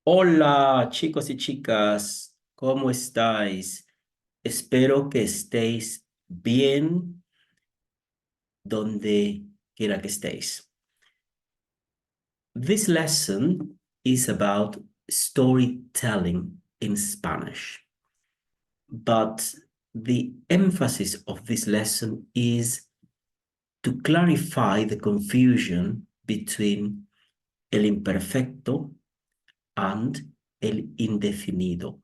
Hola, chicos y chicas, ¿cómo estáis? Espero que estéis bien donde quiera que estéis. This lesson is about storytelling in Spanish, but the emphasis of this lesson is to clarify the confusion between el imperfecto and el indefinido.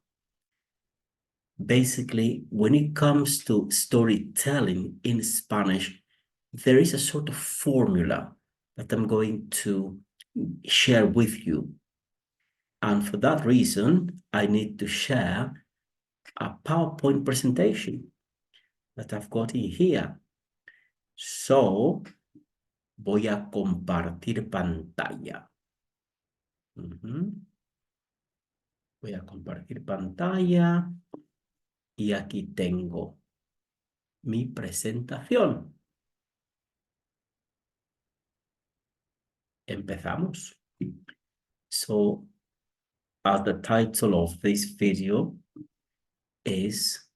Basically, when it comes to storytelling in Spanish, there is a sort of formula that I'm going to share with you. And for that reason, I need to share a PowerPoint presentation that I've got in here. So, voy a compartir pantalla. Voy a compartir pantalla y aquí tengo mi presentación. Empezamos. So, as the title of this video is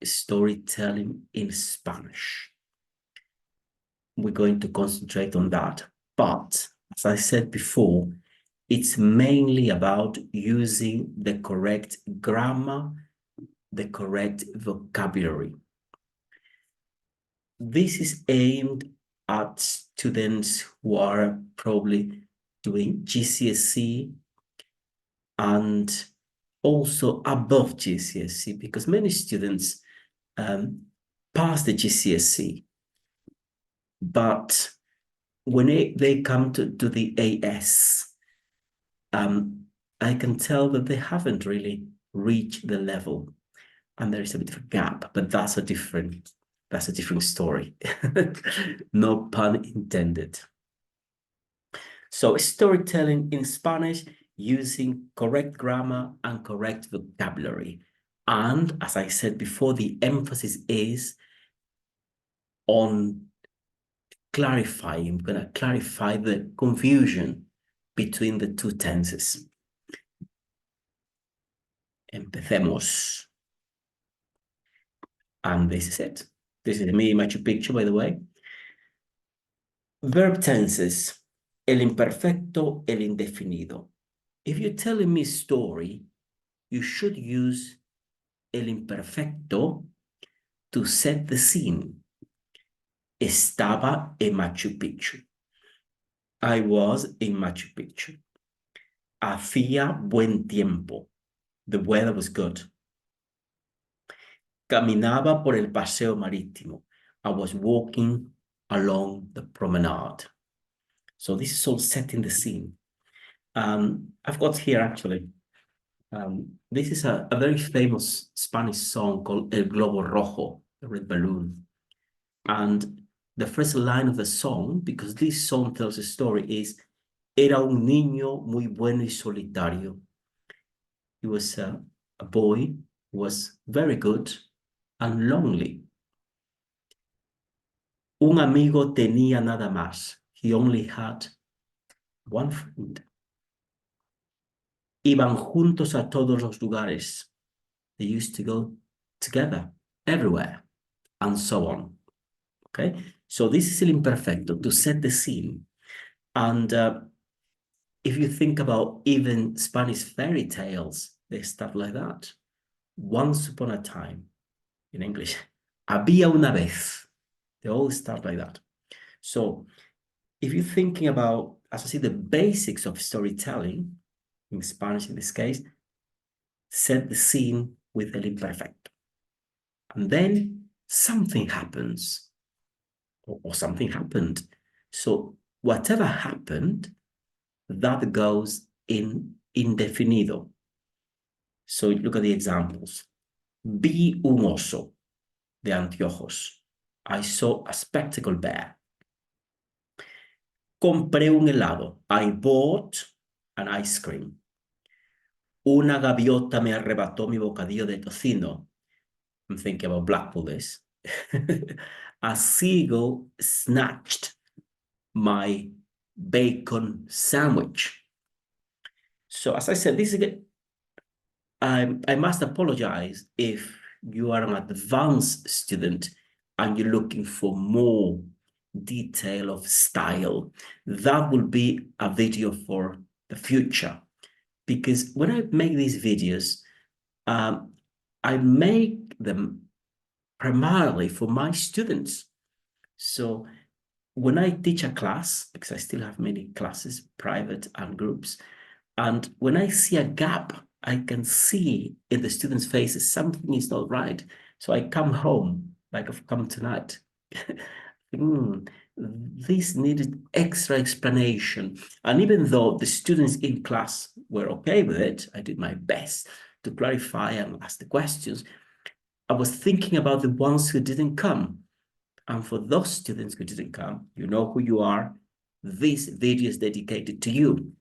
Storytelling in Spanish. We're going to concentrate on that. But as I said before, it's mainly about using the correct grammar, the correct vocabulary. This is aimed at students who are probably doing GCSE and also above GCSE, because many students pass the GCSE, but when they come to the AS, I can tell that they haven't really reached the level, and there is a bit of a gap, but that's a different story. No pun intended. So storytelling in Spanish using correct grammar and correct vocabulary. And as I said before, the emphasis is on clarifying. I'm going to clarify the confusion between the two tenses. Empecemos. And this is it. This is me, Machu Picchu, by the way. Verb tenses. El imperfecto, el indefinido. If you're telling me a story, you should use el imperfecto to set the scene. Estaba en Machu Picchu. I was in Machu Picchu. Hacía buen tiempo. The weather was good. Caminaba por el paseo marítimo. I was walking along the promenade. So this is all setting the scene. I've got here actually, this is a very famous Spanish song called El Globo Rojo, the red balloon. And the first line of the song, because this song tells a story, is Era un niño muy bueno y solitario. He was a boy who was very good and lonely. Un amigo tenía nada más. He only had one friend. Iban juntos a todos los lugares. They used to go together everywhere, and so on. Okay, so this is el imperfecto to set the scene. And if you think about even Spanish fairy tales, there's stuff like that. Once upon a time, in English, había una vez. They all start like that. So if you're thinking about, as I say, the basics of storytelling, in Spanish in this case, set the scene with el imperfecto. And then something happens, or something happened. So whatever happened, that goes in indefinido. So look at the examples. Vi un oso de anteojos. I saw a spectacled bear. Compré un helado. I bought an ice cream. Una gaviota me arrebató mi bocadillo de tocino. I'm thinking about Blackpool this. A seagull snatched my bacon sandwich. So as I said, this is I must apologize if you are an advanced student and you're looking for more detail of style. That will be a video for the future. Because when I make these videos, I make them primarily for my students. So when I teach a class, because I still have many classes, private and groups, and when I see a gap, I can see in the students' faces something is not right. So I come home, like I've come tonight. This needed extra explanation. And even though the students in class were okay with it, I did my best to clarify and ask the questions. I was thinking about the ones who didn't come. And for those students who didn't come, you know who you are. This video is dedicated to you.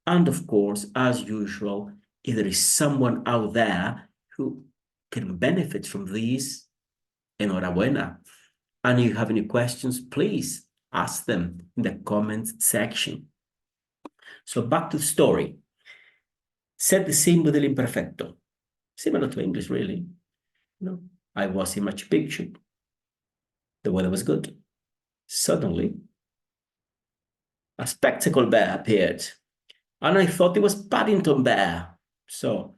And of course, as usual, if there is someone out there who can benefit from these, enhorabuena. And if you have any questions, please ask them in the comments section. So back to the story. Set the scene with el imperfecto. Similar to English, really. I was in Machu Picchu. The weather was good. Suddenly, a spectacle bear appeared, and I thought it was Paddington Bear. So,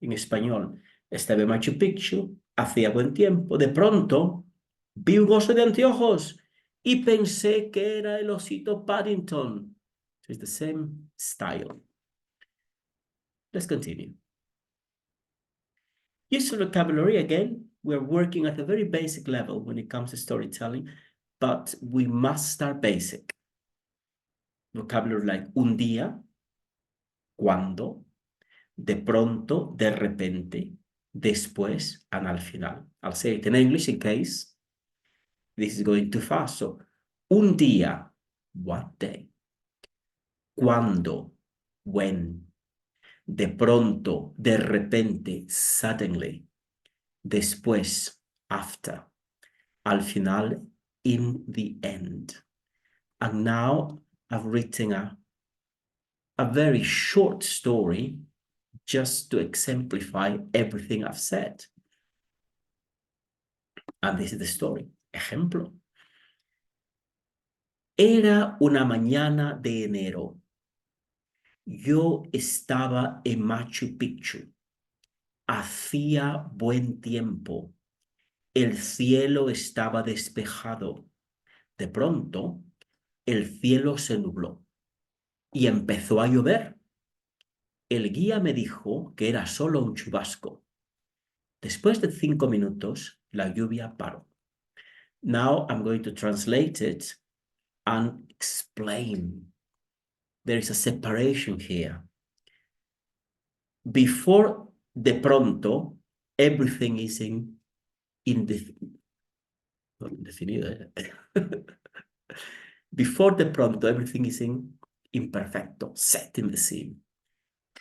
en español, estaba en Machu Picchu, hacía buen tiempo, de pronto vi un oso de anteojos y pensé que era el osito Paddington. So it's the same style. Let's continue. Use of vocabulary, again, we're working at a very basic level when it comes to storytelling, but we must start basic. Vocabulary like un día, cuando, de pronto, de repente, después, and al final. I'll say it in English in case this is going too fast. So, un día, what day? Cuando, when. De pronto, de repente, suddenly. Después, after. Al final, in the end. And now I've written a very short story just to exemplify everything I've said. And this is the story. Ejemplo. Era una mañana de enero. Yo estaba en Machu Picchu. Hacía buen tiempo. El cielo estaba despejado. De pronto, el cielo se nubló y empezó a llover. El guía me dijo que era solo un chubasco. Después de 5 minutos, la lluvia paró. Now I'm going to translate it and explain. There is a separation here. Before de pronto, everything is indefinido. Before de pronto, everything is in imperfecto, set in the scene.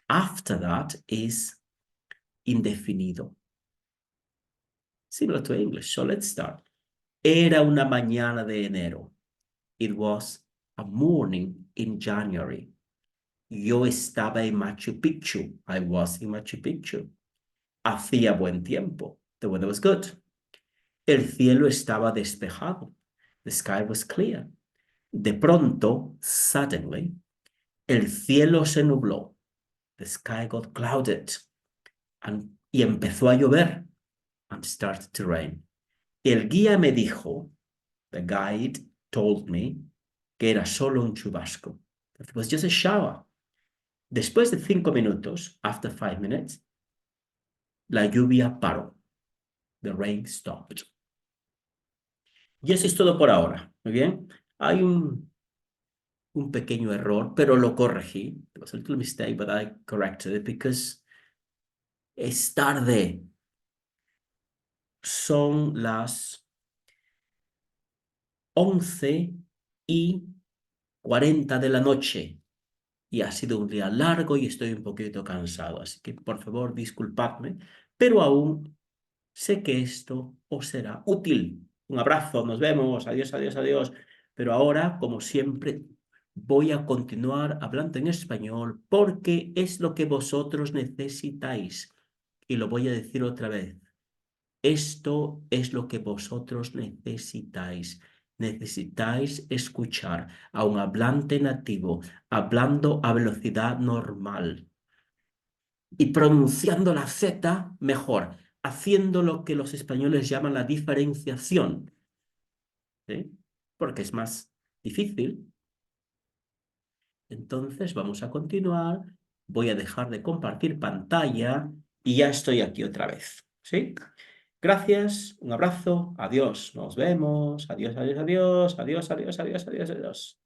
After that is indefinido. Similar to English. So let's start. Era una mañana de enero. It was a morning in January. Yo estaba en Machu Picchu. I was in Machu Picchu. Hacía buen tiempo. The weather was good. El cielo estaba despejado. The sky was clear. De pronto, suddenly, el cielo se nubló. The sky got clouded. Y empezó a llover. And started to rain. El guía me dijo, the guide told me, que era solo un chubasco. It was just a shower. Después de 5 minutos, after 5 minutes, la lluvia paró. The rain stopped. Y eso es todo por ahora. Muy bien. Hay un pequeño error, pero lo corregí. It was a little mistake, but I corrected it because es tarde. Son las 11:40 de la noche. Y ha sido un día largo y estoy un poquito cansado. Así que, por favor, disculpadme, pero aún sé que esto os será útil. Un abrazo, nos vemos, adiós, adiós, adiós. Pero ahora, como siempre, voy a continuar hablando en español porque es lo que vosotros necesitáis. Y lo voy a decir otra vez. Esto es lo que vosotros necesitáis. Necesitáis escuchar a un hablante nativo hablando a velocidad normal y pronunciando la Z mejor, haciendo lo que los españoles llaman la diferenciación, ¿sí? Porque es más difícil. Entonces vamos a continuar. Voy a dejar de compartir pantalla y ya estoy aquí otra vez, ¿sí? Gracias, un abrazo, adiós, nos vemos, adiós, adiós, adiós, adiós, adiós, adiós, adiós, adiós.